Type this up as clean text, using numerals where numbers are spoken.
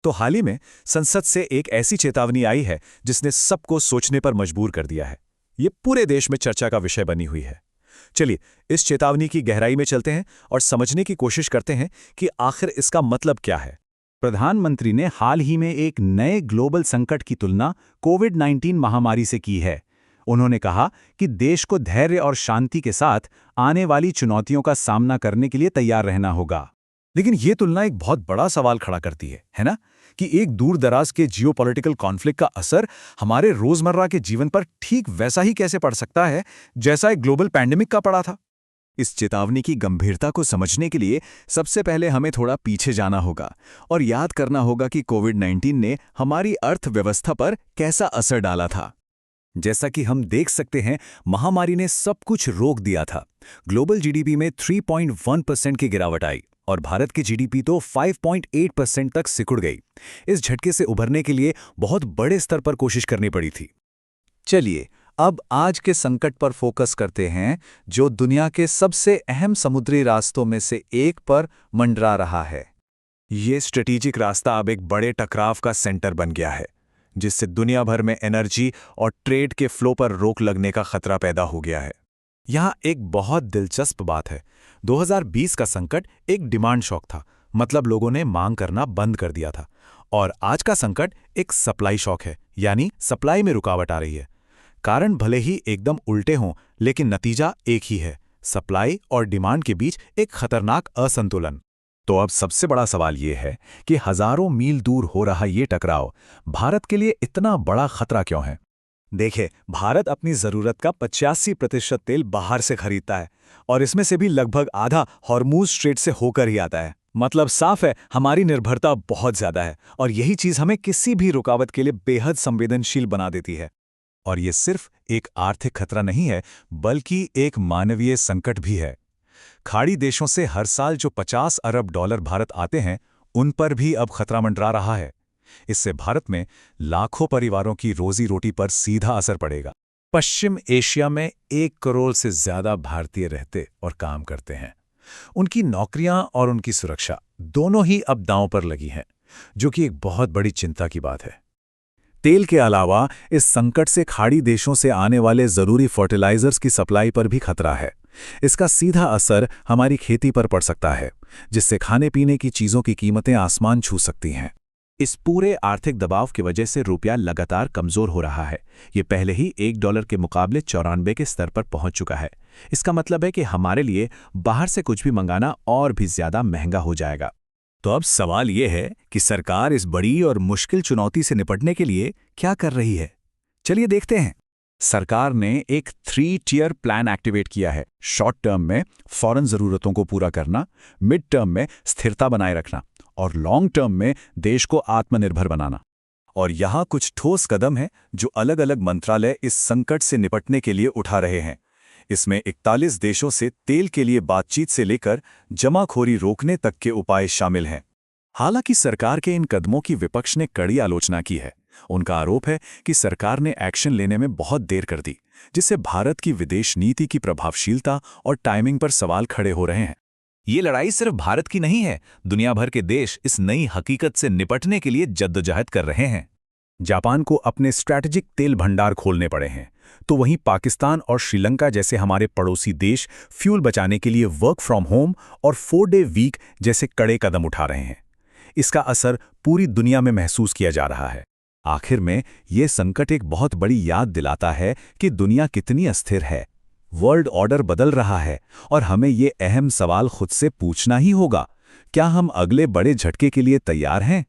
तो हाल ही में संसद से एक ऐसी चेतावनी आई है जिसने सबको सोचने पर मजबूर कर दिया है। ये पूरे देश में चर्चा का विषय बनी हुई है। चलिए, इस चेतावनी की गहराई में चलते हैं और समझने की कोशिश करते हैं कि आखिर इसका मतलब क्या है। प्रधानमंत्री ने हाल ही में एक नए ग्लोबल संकट की तुलना कोविड-19 महामारी से की है। उन्होंने कहा कि देश को धैर्य और शांति के साथ आने वाली चुनौतियों का सामना करने के लिए तैयार रहना होगा। लेकिन ये तुलना एक बहुत बड़ा सवाल खड़ा करती है ना? कि एक दूर दराज के जियोपॉलिटिकल कॉन्फ्लिक्ट का असर हमारे रोजमर्रा के जीवन पर ठीक वैसा ही कैसे पड़ सकता है जैसा एक ग्लोबल पैंडेमिक का पड़ा था। इस चेतावनी की गंभीरता को समझने के लिए सबसे पहले हमें थोड़ा पीछे जाना होगा और याद करना होगा कि कोविड-19 ने हमारी अर्थव्यवस्था पर कैसा असर डाला था। जैसा कि हम देख सकते हैं, महामारी ने सब कुछ रोक दिया था। ग्लोबल जीडीपी में 3.1% की गिरावट आई और भारत की जीडीपी तो 5.8% तक सिकुड़ गई। इस झटके से उभरने के लिए बहुत बड़े स्तर पर कोशिश करनी पड़ी थी। चलिए, अब आज के संकट पर फोकस करते हैं, जो दुनिया के सबसे अहम समुद्री रास्तों में से एक पर मंडरा रहा है। ये स्ट्रेटेजिक रास्ता अब एक बड़े टकराव का सेंटर बन गया है, जिससे दुनिया भर में एनर्जी और ट्रेड के फ्लो पर रोक लगने का खतरा पैदा हो गया है। यहाँ एक बहुत दिलचस्प बात है। 2020 का संकट एक डिमांड शॉक था, मतलब लोगों ने मांग करना बंद कर दिया था। और आज का संकट एक सप्लाई शॉक है, यानी सप्लाई में रुकावट आ रही है। कारण भले ही एकदम उल्टे हों, लेकिन नतीजा एक ही है, सप्लाई और डिमांड के बीच एक खतरनाक असंतुलन। तो अब सबसे बड़ा सवाल ये है कि हजारों मील दूर हो रहा ये टकराव भारत के लिए इतना बड़ा खतरा क्यों है? देखिए, भारत अपनी ज़रूरत का 85% तेल बाहर से खरीदता है और इसमें से भी लगभग आधा हॉर्मूज स्ट्रेट से होकर ही आता है। मतलब साफ है, हमारी निर्भरता बहुत ज़्यादा है और यही चीज़ हमें किसी भी रुकावट के लिए बेहद संवेदनशील बना देती है। और ये सिर्फ एक आर्थिक खतरा नहीं है, बल्कि एक मानवीय संकट भी है। खाड़ी देशों से हर साल जो 50 अरब डॉलर भारत आते हैं, उन पर भी अब खतरा मंडरा रहा है। इससे भारत में लाखों परिवारों की रोजी रोटी पर सीधा असर पड़ेगा। पश्चिम एशिया में 1 करोड़ से ज्यादा भारतीय रहते और काम करते हैं। उनकी नौकरियां और उनकी सुरक्षा दोनों ही अब दांव पर लगी हैं, जो कि एक बहुत बड़ी चिंता की बात है। तेल के अलावा इस संकट से खाड़ी देशों से आने वाले जरूरी फर्टिलाइजर्स की सप्लाई पर भी खतरा है। इसका सीधा असर हमारी खेती पर पड़ सकता है, जिससे खाने पीने की चीजों की कीमतें आसमान छू सकती हैं। इस पूरे आर्थिक दबाव की वजह से रुपया लगातार कमजोर हो रहा है। ये पहले ही $1 के मुकाबले 94 के स्तर पर पहुंच चुका है। इसका मतलब है कि हमारे लिए बाहर से कुछ भी मंगाना और भी ज्यादा महंगा हो जाएगा। तो अब सवाल ये है कि सरकार इस बड़ी और मुश्किल चुनौती से निपटने के लिए क्या कर रही है? चलिए देखते हैं। सरकार ने एक 3 टियर प्लान एक्टिवेट किया है। शॉर्ट टर्म में फौरन जरूरतों को पूरा करना, मिड टर्म में स्थिरता बनाए रखना और लॉन्ग टर्म में देश को आत्मनिर्भर बनाना। और यहाँ कुछ ठोस कदम हैं जो अलग अलग मंत्रालय इस संकट से निपटने के लिए उठा रहे हैं। इसमें 41 देशों से तेल के लिए बातचीत से लेकर जमाखोरी रोकने तक के उपाय शामिल हैं। हालांकि सरकार के इन कदमों की विपक्ष ने कड़ी आलोचना की है। उनका आरोप है कि सरकार ने एक्शन लेने में बहुत देर कर दी, जिससे भारत की विदेश नीति की प्रभावशीलता और टाइमिंग पर सवाल खड़े हो रहे हैं। ये लड़ाई सिर्फ भारत की नहीं है, दुनिया भर के देश इस नई हकीकत से निपटने के लिए जद्दोजहद कर रहे हैं। जापान को अपने स्ट्रैटेजिक तेल भंडार खोलने पड़े हैं, तो वहीं पाकिस्तान और श्रीलंका जैसे हमारे पड़ोसी देश फ्यूल बचाने के लिए वर्क फ्रॉम होम और 4 डे वीक जैसे कड़े कदम उठा रहे हैं। इसका असर पूरी दुनिया में महसूस किया जा रहा है। आखिर में ये संकट एक बहुत बड़ी याद दिलाता है कि दुनिया कितनी अस्थिर है। वर्ल्ड ऑर्डर बदल रहा है और हमें ये अहम सवाल खुद से पूछना ही होगा, क्या हम अगले बड़े झटके के लिए तैयार हैं?